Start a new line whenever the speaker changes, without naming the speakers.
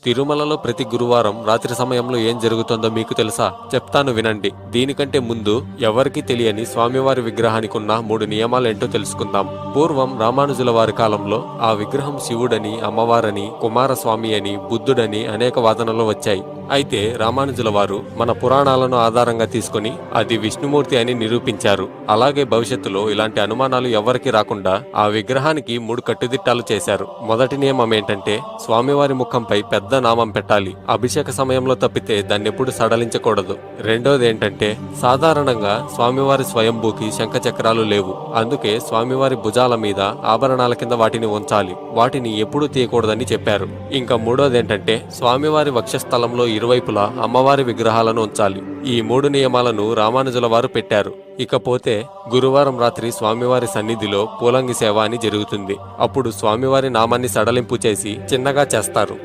తిరుమలలో ప్రతి గురువారం రాత్రి సమయంలో ఏం జరుగుతుందో మీకు తెలుసా? చెప్తాను వినండి. దీనికంటే ముందు ఎవరికీ తెలియని స్వామివారి విగ్రహానికి ఉన్న 3 నియమాలేంటో తెలుసుకుందాం. పూర్వం రామానుజుల వారి కాలంలో ఆ విగ్రహం శివుడని, అమ్మవారని, కుమారస్వామి అని, బుద్ధుడని అనేక వాదనలు వచ్చాయి. అయితే రామానుజుల వారు మన పురాణాలను ఆధారంగా తీసుకుని అది విష్ణుమూర్తి అని నిరూపించారు. అలాగే భవిష్యత్తులో ఇలాంటి అనుమానాలు ఎవరికి రాకుండా ఆ విగ్రహానికి 3 కట్టుదిట్టాలు చేశారు. మొదటి నియమం ఏంటంటే స్వామివారి ముఖంపై పెద్ద నామం పెట్టాలి. అభిషేక సమయంలో తప్పితే దాన్నెప్పుడు సడలించకూడదు. రెండోది ఏంటంటే సాధారణంగా స్వామివారి స్వయంభూకి శంఖ చక్రాలు లేవు. అందుకే స్వామివారి భుజాల మీద ఆభరణాల కింద వాటిని ఉంచాలి. వాటిని ఎప్పుడూ తీయకూడదని చెప్పారు. ఇంకా మూడోది ఏంటంటే స్వామివారి వక్షస్థలంలో ఇరువైపులా అమ్మవారి విగ్రహాలను ఉంచాలి. ఈ 3 నియమాలను రామానుజుల వారు పెట్టారు. ఇకపోతే గురువారం రాత్రి స్వామివారి సన్నిధిలో పూలంగి సేవ అని జరుగుతుంది. అప్పుడు స్వామివారి నామాన్ని సడలింపు చేసి చిన్నగా చేస్తారు.